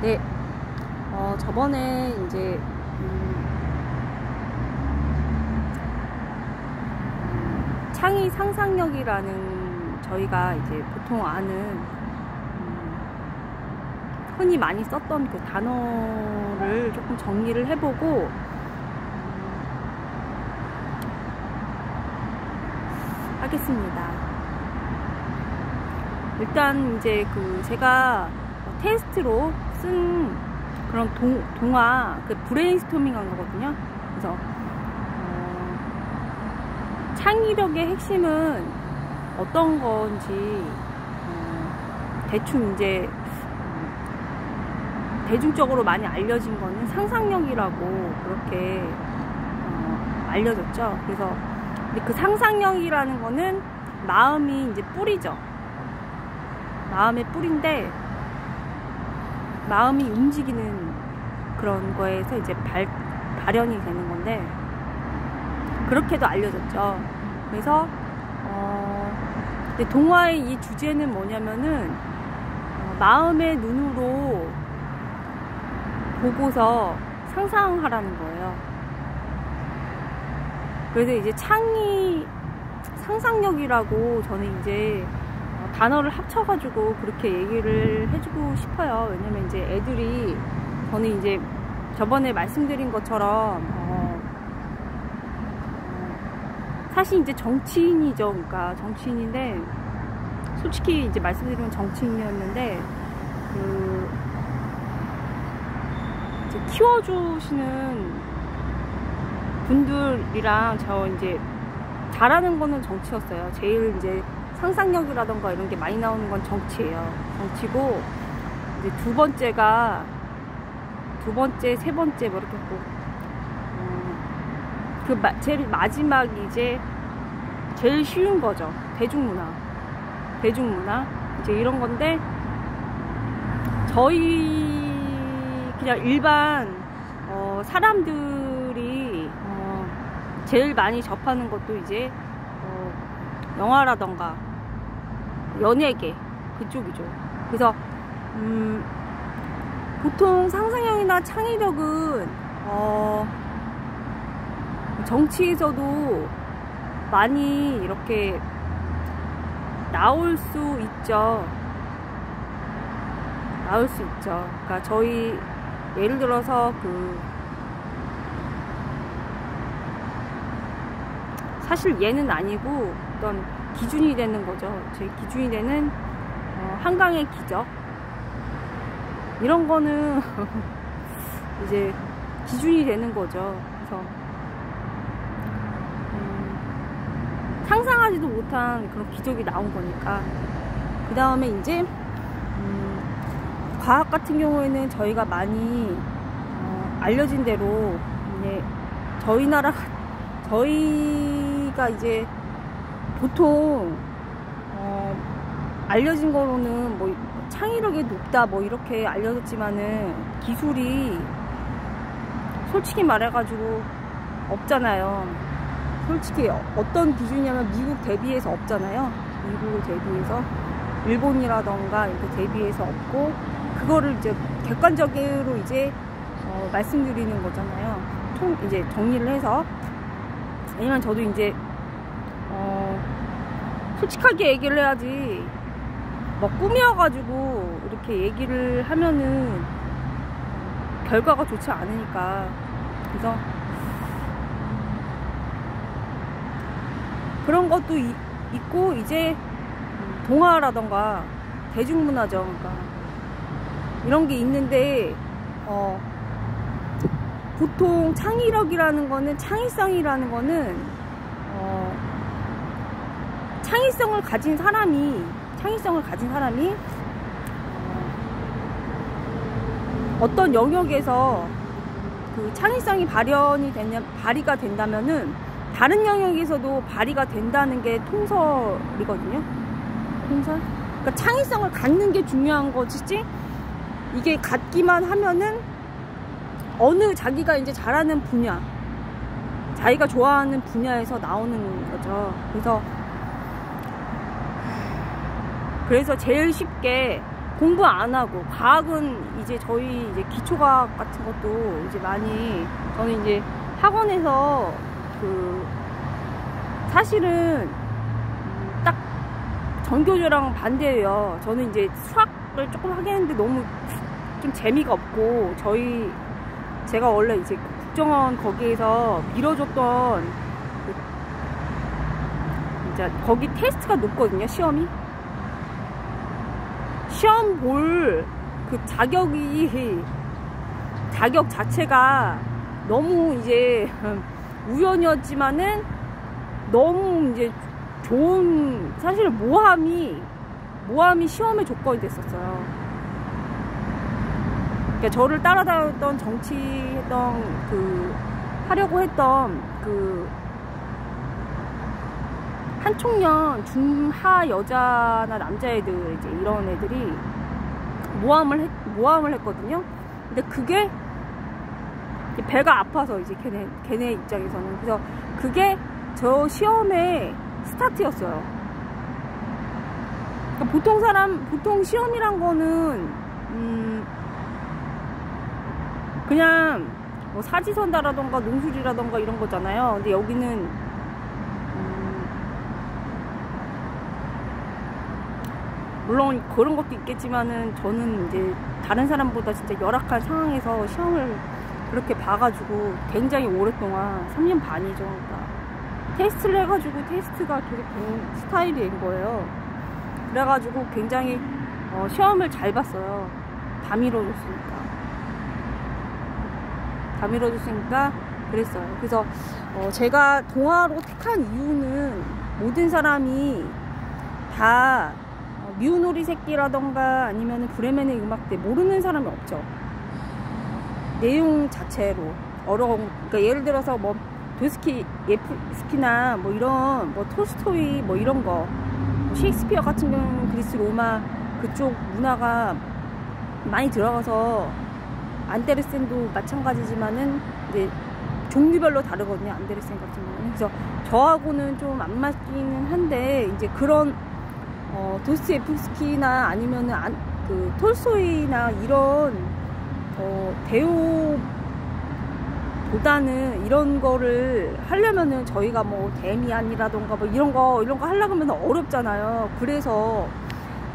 네, 저번에 이제 창의 상상력이라는 저희가 이제 보통 아는 흔히 많이 썼던 그 단어를 조금 정리를 해보고 하겠습니다. 일단 이제 그 제가 테스트로 쓴 그런 동화 그 브레인스토밍 한 거거든요. 그래서 창의력의 핵심은 어떤 건지 대충 이제 대중적으로 많이 알려진 거는 상상력이라고 그렇게 알려졌죠. 그래서 근데 그 상상력이라는 거는 마음이 이제 뿌리죠. 마음의 뿌리인데 마음이 움직이는 그런 거에서 이제 발현이 되는 건데 그렇게도 알려졌죠. 그래서 근데 동화의 이 주제는 뭐냐면은 마음의 눈으로 보고서 상상하라는 거예요. 그래서 이제 상상력이라고 저는 이제 단어를 합쳐가지고 그렇게 얘기를 해주고 싶어요. 왜냐면 이제 애들이 저는 이제 저번에 말씀드린 것처럼 사실 이제 정치인이죠. 그러니까 정치인인데 솔직히 이제 말씀드리면 정치인이었는데 이제 키워주시는 분들이랑 저 이제 잘하는 거는 정치였어요. 제일 이제 상상력이라던가 이런 게 많이 나오는 건 정치예요. 정치고 이제 두 번째, 세 번째 뭐 이렇게 제일 마지막이 이제 제일 쉬운 거죠. 대중문화 이제 이런 건데 저희 그냥 일반 사람들이 제일 많이 접하는 것도 이제 영화라던가 연예계 그쪽이죠. 그래서 보통 상상력이나 창의력은 정치에서도 많이 이렇게 나올 수 있죠. 그러니까 저희 예를 들어서 사실 얘는 아니고 어떤 기준이 되는 거죠. 제 기준이 되는 한강의 기적 이런 거는 이제 기준이 되는 거죠. 그래서 상상하지도 못한 그런 기적이 나온 거니까. 그 다음에 이제 과학 같은 경우에는 저희가 많이 알려진 대로 이제 저희가 이제 보통 알려진 거로는 뭐 창의력이 높다 뭐 이렇게 알려졌지만은 기술이 솔직히 말해가지고 없잖아요. 솔직히 어떤 기준이냐면 미국 대비해서 없잖아요. 미국을 대비해서 일본이라던가 이렇게 대비해서 없고 그거를 이제 객관적으로 이제 말씀드리는 거잖아요. 이제 정리를 해서. 왜냐면 저도 이제 솔직하게 얘기를 해야지 뭐 꾸며가지고 이렇게 얘기를 하면은 결과가 좋지 않으니까. 그래서 그런 것도 있고 이제 동화라던가 대중문화죠. 그러니까 이런 게 있는데 보통 창의성이라는 거는 창의성을 가진 사람이 어떤 영역에서 그 창의성이 발휘가 된다면은 다른 영역에서도 발휘가 된다는 게 통설이거든요. 통설? 그러니까 창의성을 갖는 게 중요한 거지. 이게 갖기만 하면은 어느 자기가 이제 잘하는 분야, 자기가 좋아하는 분야에서 나오는 거죠. 그래서 제일 쉽게 공부 안 하고, 과학은 이제 저희 이제 기초과학 같은 것도 이제 많이, 저는 이제 학원에서 사실은 딱 전교조랑 반대예요. 저는 이제 수학을 조금 하긴 했는데 너무 좀 재미가 없고, 제가 원래 이제 국정원 거기에서 밀어줬던 진짜 거기 테스트가 높거든요. 시험 볼 그 자격 자체가 너무 이제 우연이었지만은 너무 이제 좋은, 사실 모함이 시험의 조건이 됐었어요. 그러니까 저를 따라다녔던 정치했던 하려고 했던 한총련 중하 여자나 남자애들 이제 이런 애들이 모함을 했거든요. 근데 그게 배가 아파서 이제 걔네 입장에서는, 그래서 그게 저 시험의 스타트였어요. 그러니까 보통 시험이란 거는 그냥 뭐 사지선다라던가 논술이라던가 이런 거잖아요. 근데 여기는 물론 그런 것도 있겠지만은, 저는 이제 다른 사람보다 진짜 열악한 상황에서 시험을 그렇게 봐가지고 굉장히 오랫동안 3년 반이죠. 그러니까 테스트를 해가지고 테스트가 계속 된 스타일인 거예요. 그래가지고 굉장히 시험을 잘 봤어요. 다 밀어줬으니까 그랬어요. 그래서 제가 동아로 택한 이유는, 모든 사람이 다 미우놀이 새끼라던가 아니면 브레멘의 음악대 모르는 사람이 없죠. 내용 자체로 어려운, 그러니까 예를 들어서 뭐 도스키나 뭐 이런 뭐 톨스토이 뭐 이런 거, 셰익스피어 같은 경우는 그리스 로마 그쪽 문화가 많이 들어가서, 안데르센도 마찬가지지만은 이제 종류별로 다르거든요. 안데르센 같은 경우는. 그래서 저하고는 좀 안 맞기는 한데, 이제 그런 도스토옙스키나 아니면은 톨스토이나 이런 대우보다는 이런 거를 하려면은 저희가 뭐 데미안이라던가 뭐 이런 거 하려면 어렵잖아요. 그래서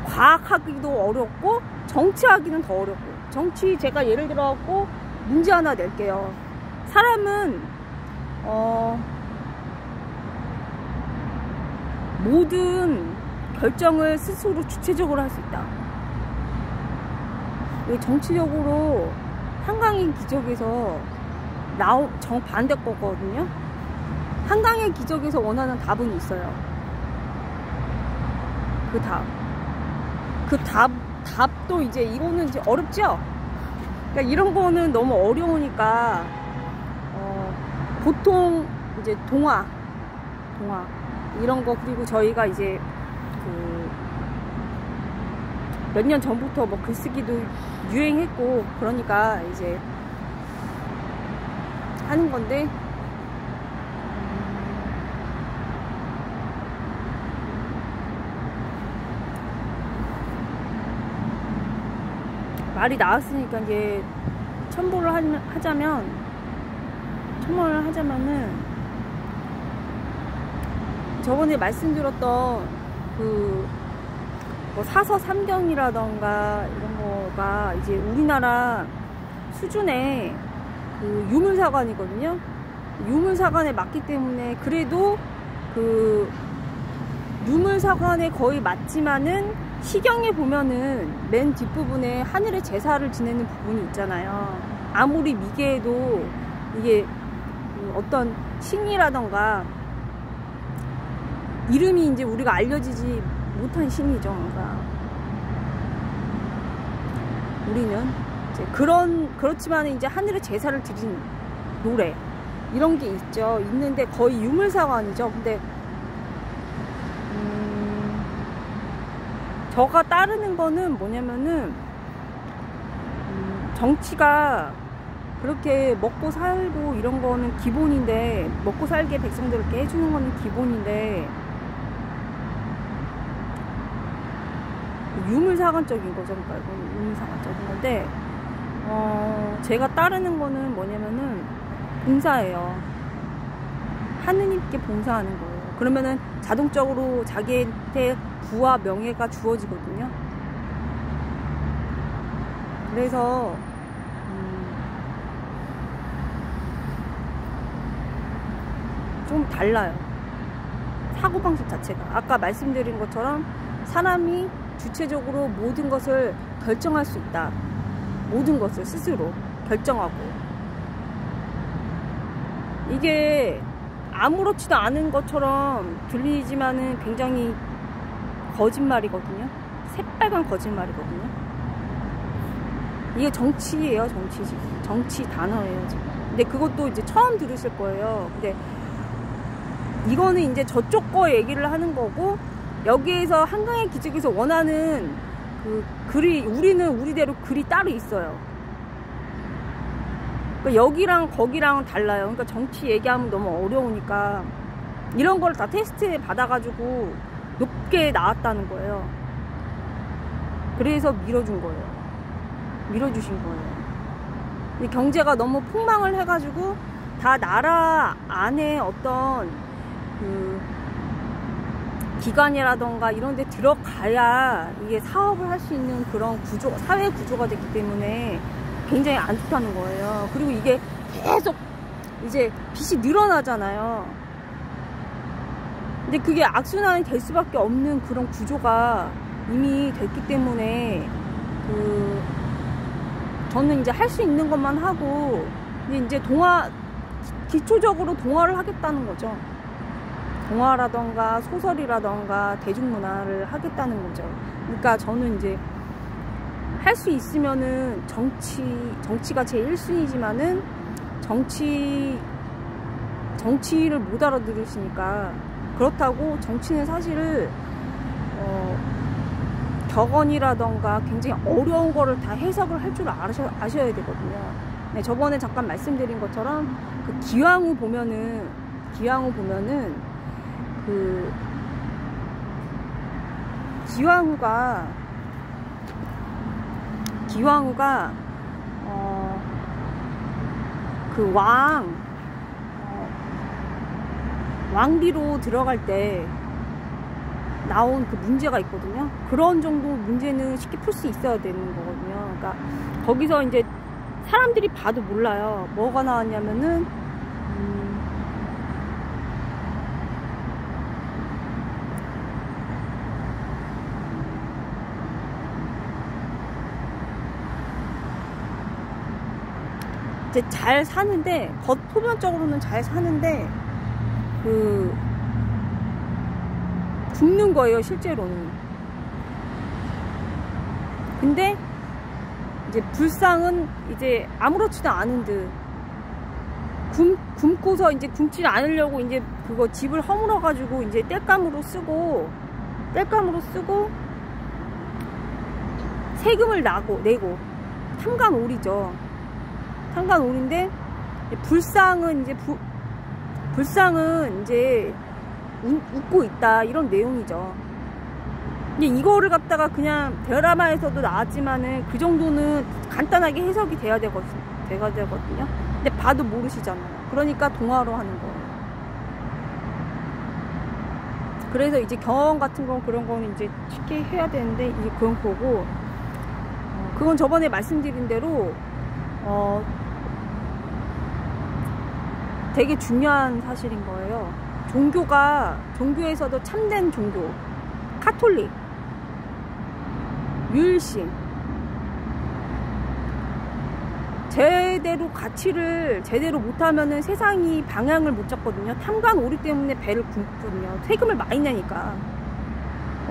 과학하기도 어렵고 정치하기는 더 어렵고. 정치, 제가 예를 들어갖고 문제 하나 낼게요. 사람은 모든 결정을 스스로 주체적으로 할 수 있다. 정치적으로 한강의 기적에서 정반대 거거든요. 한강의 기적에서 원하는 답은 있어요. 답도 이제 이거는 이제 어렵죠? 그러니까 이런 거는 너무 어려우니까 보통 이제 동화 이런 거, 그리고 저희가 이제 몇 년 전부터 뭐 글쓰기도 유행했고, 그러니까 이제 하는 건데, 말이 나왔으니까 이제 첨부를 하자면은, 저번에 말씀드렸던 뭐 사서 삼경이라던가 이런 거가 이제 우리나라 수준의 유물사관이거든요. 유물사관에 맞기 때문에, 그래도 유물사관에 거의 맞지만은 시경에 보면은 맨 뒷부분에 하늘의 제사를 지내는 부분이 있잖아요. 아무리 미개해도 이게 어떤 신이라던가 이름이 이제 우리가 알려지지 못한 신이죠. 그러니까 우리는 이제 그렇지만 이제 하늘의 제사를 드린 노래 이런 게 있는데 거의 유물사관이죠. 근데 저가 따르는 거는 뭐냐면은 정치가 그렇게 먹고 살고 이런 거는 기본인데, 먹고 살게 백성들 이렇게 해주는 거는 기본인데, 유물사관적인 거죠. 그러니까 이건 유물사관적인 건데, 제가 따르는 거는 뭐냐면은 봉사예요. 하느님께 봉사하는 거예요. 그러면은 자동적으로 자기한테 부와 명예가 주어지거든요. 그래서 좀 달라요. 사고방식 자체가. 아까 말씀드린 것처럼 사람이 주체적으로 모든 것을 결정할 수 있다. 모든 것을 스스로 결정하고. 이게 아무렇지도 않은 것처럼 들리지만은 굉장히 거짓말이거든요. 새빨간 거짓말이거든요. 이게 정치예요. 정치 지금. 정치 단어예요 지금. 근데 그것도 이제 처음 들으실 거예요. 근데 이거는 이제 저쪽 거 얘기를 하는 거고, 여기에서 한강의 기적에서 원하는 그 글이, 우리는 우리대로 글이 따로 있어요. 그러니까 여기랑 거기랑은 달라요. 그러니까 정치 얘기하면 너무 어려우니까 이런 걸 다 테스트 받아가지고 높게 나왔다는 거예요. 그래서 밀어준 거예요. 밀어주신 거예요. 경제가 너무 폭망을 해가지고 다 나라 안에 어떤 그 기관이라던가 이런 데 들어가야 이게 사업을 할 수 있는 그런 구조, 사회 구조가 됐기 때문에 굉장히 안 좋다는 거예요. 그리고 이게 계속 이제 빚이 늘어나잖아요. 근데 그게 악순환이 될 수밖에 없는 그런 구조가 이미 됐기 때문에 저는 이제 할 수 있는 것만 하고, 이제 기초적으로 동화를 하겠다는 거죠. 동화라던가 소설이라던가 대중문화를 하겠다는 거죠. 그러니까 저는 이제 할 수 있으면은 정치가 제 1순위지만은 정치를 못 알아들으시니까, 그렇다고 정치는 사실을 격언이라던가 굉장히 어려운 거를 다 해석을 할 줄 아셔야 되거든요. 네, 저번에 잠깐 말씀드린 것처럼 그 기왕후 보면은 그 기왕후가 그 왕비로 들어갈 때 나온 그 문제가 있거든요. 그런 정도 문제는 쉽게 풀 수 있어야 되는 거거든요. 그러니까 거기서 이제 사람들이 봐도 몰라요. 뭐가 나왔냐면은 이제 잘 사는데, 표면적으로는 잘 사는데 굶는 거예요, 실제로는. 근데 이제 불상은 이제 아무렇지도 않은 듯 굶고서 이제 굶지 않으려고 이제 그거 집을 허물어 가지고 이제 땔감으로 쓰고 세금을 내고 탐관오리죠. 탐관오리인데, 불상은 이제 웃고 있다, 이런 내용이죠. 근데 이거를 갖다가 그냥 드라마에서도 나왔지만은 그 정도는 간단하게 해석이 돼야 되거든요. 근데 봐도 모르시잖아요. 그러니까 동화로 하는 거예요. 그래서 이제 경험 같은 건, 그런 거는 이제 쉽게 해야 되는데, 이제 그건 보고, 그건 저번에 말씀드린 대로 되게 중요한 사실인 거예요. 종교에서도 참된 종교, 카톨릭, 유일신, 가치를 제대로 못하면은 세상이 방향을 못 잡거든요. 탐관오리 때문에 배를 굶거든요. 세금을 많이 내니까.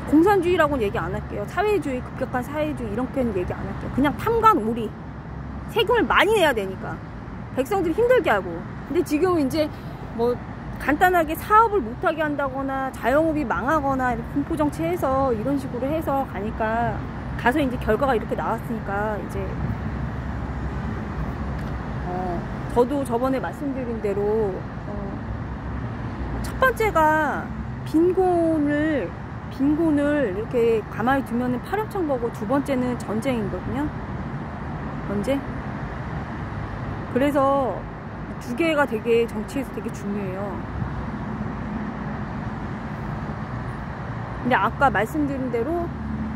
공산주의라고는 얘기 안 할게요. 사회주의, 급격한 사회주의 이렇게는 얘기 안 할게요. 그냥 탐관오리, 세금을 많이 내야 되니까 백성들이 힘들게 하고. 근데 지금 이제 뭐 간단하게 사업을 못하게 한다거나 자영업이 망하거나 분포정치 해서 이런 식으로 해서 가서 이제 결과가 이렇게 나왔으니까, 이제 저도 저번에 말씀드린 대로 첫 번째가 빈곤을 이렇게 가만히 두면은 파렴치한 거고, 두 번째는 전쟁이거든요. 전쟁. 그래서 두 개가 되게 정치에서 되게 중요해요. 근데 아까 말씀드린 대로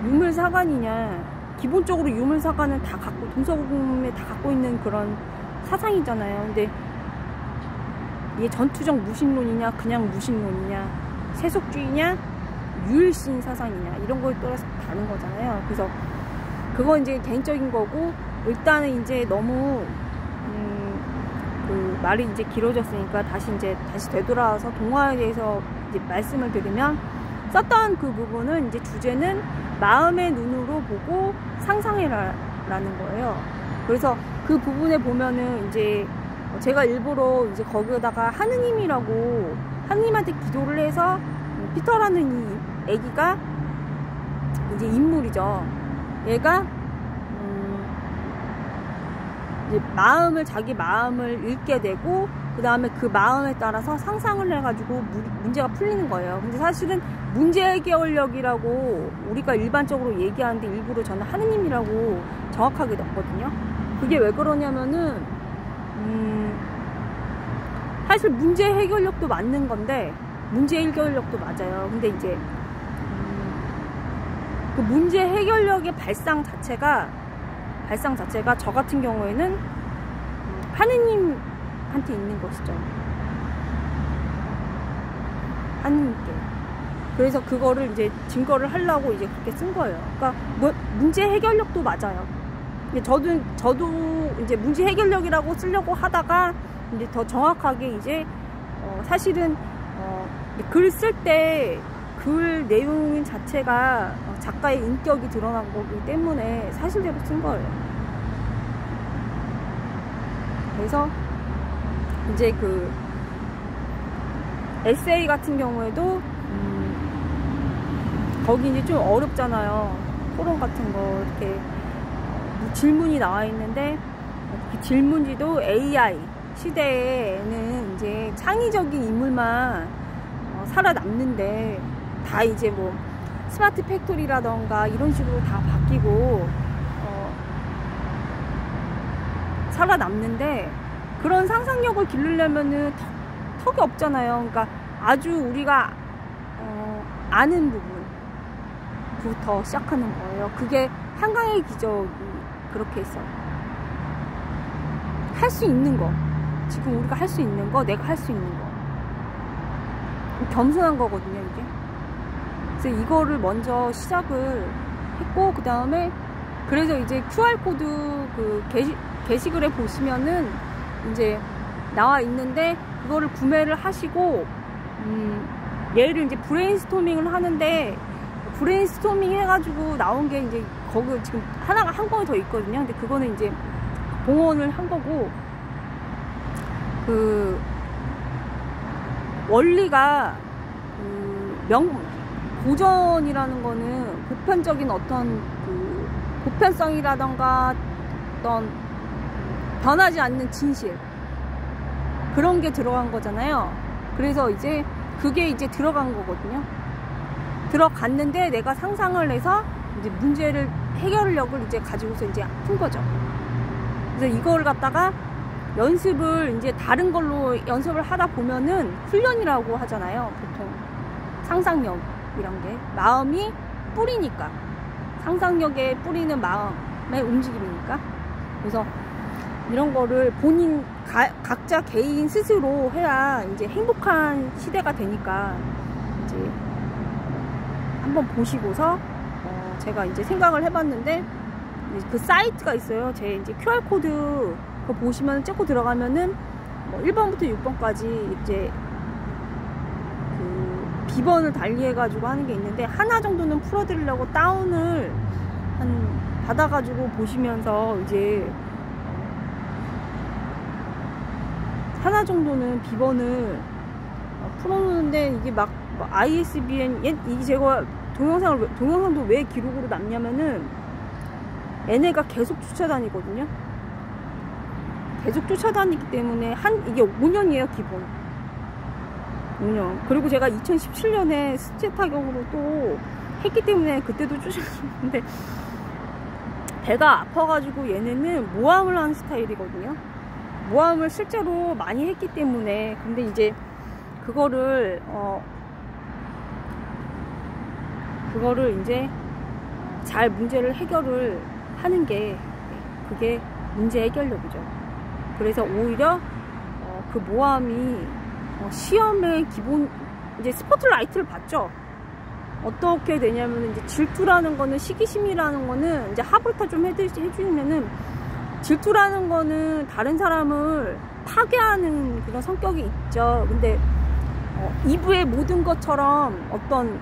유물사관이냐, 기본적으로 유물사관은 다 갖고, 동서고금에 다 갖고 있는 그런 사상이잖아요. 근데 이게 전투적 무신론이냐, 그냥 무신론이냐, 세속주의냐, 유일신 사상이냐, 이런 거에 따라서 다른 거잖아요. 그래서 그건 이제 개인적인 거고, 일단은 이제 너무 그 말이 이제 길어졌으니까 다시 되돌아와서 동화에 대해서 이제 말씀을 드리면, 썼던 그 부분은 이제 주제는 마음의 눈으로 보고 상상해라라는 거예요. 그래서 그 부분에 보면은 이제 제가 일부러 이제 거기에다가 하느님이라고, 하느님한테 기도를 해서, 피터라는 이 애기가 이제 인물이죠. 얘가 이제 자기 마음을 읽게 되고, 그 다음에 그 마음에 따라서 상상을 해가지고 문제가 풀리는 거예요. 근데 사실은 문제 해결력이라고 우리가 일반적으로 얘기하는데, 일부러 저는 하느님이라고 정확하게 넣었거든요. 그게 왜 그러냐면은 사실 문제 해결력도 맞는 건데, 문제 해결력도 맞아요. 근데 이제 그 문제 해결력의 발상 자체가 저 같은 경우에는 하느님한테 있는 것이죠. 하느님께. 그래서 그거를 이제 증거를 하려고 이제 그렇게 쓴 거예요. 그러니까 문제 해결력도 맞아요. 근데 저도 이제 문제 해결력이라고 쓰려고 하다가 이제 더 정확하게 이제 사실은 글 쓸 때 글 내용 자체가 작가의 인격이 드러난 거기 때문에 사실대로 쓴 거예요. 그래서 이제 그 에세이 같은 경우에도 거기 이제 좀 어렵잖아요. 토론 같은 거 이렇게 질문이 나와 있는데, 그 질문지도 AI 시대에는 이제 창의적인 인물만 살아남는데, 다 이제 뭐 스마트 팩토리라던가 이런 식으로 다 바뀌고 살아남는데, 그런 상상력을 기르려면은 턱이 없잖아요. 그러니까 아주 우리가 아는 부분부터 시작하는 거예요. 그게 한강의 기적이 그렇게 있어요. 할 수 있는 거, 지금 우리가 할 수 있는 거, 내가 할 수 있는 거, 겸손한 거거든요, 이게. 그래서 이거를 먼저 시작을 했고, 그 다음에 그래서 이제 QR코드 그 게시글에 보시면은 이제 나와 있는데, 그거를 구매를 하시고 얘를 이제 브레인스토밍을 하는데, 브레인스토밍 해가지고 나온 게 이제 거기 지금 하나가 한 권이 더 있거든요. 근데 그거는 이제 봉헌을 한 거고, 그 원리가 고전이라는 거는 보편적인 어떤 그 보편성이라던가 어떤 변하지 않는 진실, 그런 게 들어간 거잖아요. 그래서 이제 그게 이제 들어간 거거든요. 들어갔는데 내가 상상을 해서 이제 문제를 해결력을 이제 가지고서 이제 푼 거죠. 그래서 이걸 갖다가 연습을 이제 다른 걸로 연습을 하다 보면은 훈련이라고 하잖아요. 보통 상상력이란 게 마음이 뿌리니까, 상상력의 뿌리는 마음의 움직임이니까. 그래서 이런 거를 본인 각자 개인 스스로 해야 이제 행복한 시대가 되니까, 이제 한번 보시고서 제가 이제 생각을 해봤는데, 그 사이트가 있어요. 제 이제 QR코드 그거 보시면 찍고 들어가면은 뭐 1번부터 6번까지 이제 그 비번을 달리해가지고 하는 게 있는데, 하나 정도는 풀어드리려고 다운을 받아가지고 보시면서 이제 하나 정도는 비번을 풀어놓는데, 이게 막 ISBN, 이게 제가 동영상도 왜 기록으로 남냐면은 얘네가 계속 쫓아다니거든요. 계속 쫓아다니기 때문에 이게 5년이에요, 기본. 5년. 그리고 제가 2017년에 수체 타격으로 또 했기 때문에 그때도 쭈셨는데 배가 아파가지고 얘네는 모함을 하는 스타일이거든요. 모함을 실제로 많이 했기 때문에. 근데 이제 그거를 이제 잘 문제를 해결을 하는 게 그게 문제 해결력이죠. 그래서 오히려 그 모함이 시험의 기본, 이제 스포트라이트를 받죠. 어떻게 되냐면 이제 질투라는 거는, 시기심이라는 거는 이제 하부터 좀 해주면은, 질투라는 거는 다른 사람을 파괴하는 그런 성격이 있죠. 근데 2부의 모든 것처럼 어떤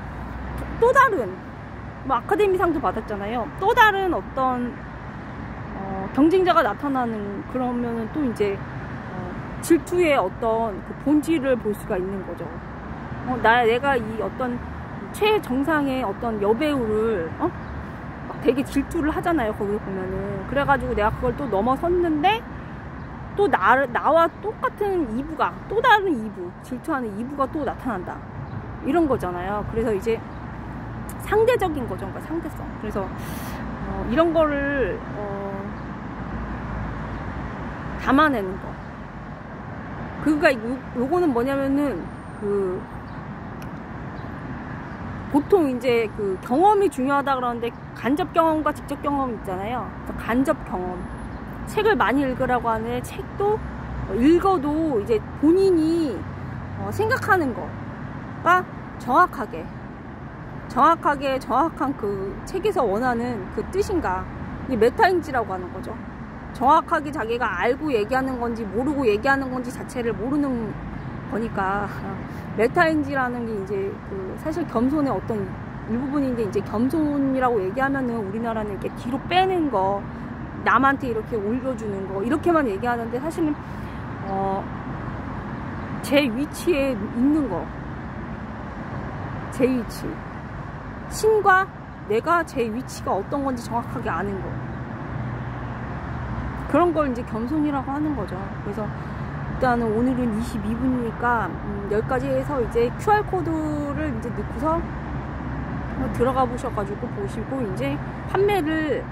또 다른, 뭐 아카데미상도 받았잖아요. 또 다른 어떤 경쟁자가 나타나는, 그러면은 또 이제 질투의 어떤 그 본질을 볼 수가 있는 거죠. 내가 이 어떤 최정상의 어떤 여배우를 막 되게 질투를 하잖아요. 거기 보면은. 그래가지고 내가 그걸 또 넘어섰는데 또 나와 똑같은 2부가, 또 다른 2부, 질투하는 2부가 또 나타난다, 이런 거잖아요. 그래서 이제 상대적인 거죠. 그러니까 상대성. 그래서 이런 거를 담아내는 거. 그러니까 요거는 뭐냐면은 보통 이제 그 경험이 중요하다 그러는데, 간접 경험과 직접 경험이 있잖아요. 그래서 간접 경험. 책을 많이 읽으라고 하는데, 책도 읽어도 이제 본인이 생각하는 거가 정확한 그 책에서 원하는 그 뜻인가. 이게 메타인지라고 하는 거죠. 정확하게 자기가 알고 얘기하는 건지 모르고 얘기하는 건지 자체를 모르는 거니까. 메타인지라는 게 이제 사실 겸손의 어떤 일부분인데, 이제 겸손이라고 얘기하면은 우리나라는 이렇게 뒤로 빼는 거, 남한테 이렇게 올려주는 거, 이렇게만 얘기하는데, 사실은 제 위치에 있는 거, 제 위치, 신과 내가 제 위치가 어떤 건지 정확하게 아는 거, 그런 걸 이제 겸손이라고 하는 거죠. 그래서 일단은 오늘은 22분이니까 여기까지 해서 이제 QR코드를 이제 넣고서 들어가 보셔가지고 보시고, 이제 판매를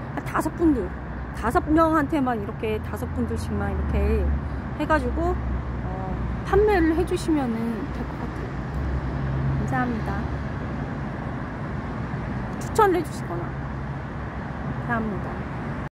5명한테만 이렇게 5분들씩만 이렇게 해가지고 판매를 해주시면은 될 것 같아요. 감사합니다. 추천을 해주시거나. 감사합니다.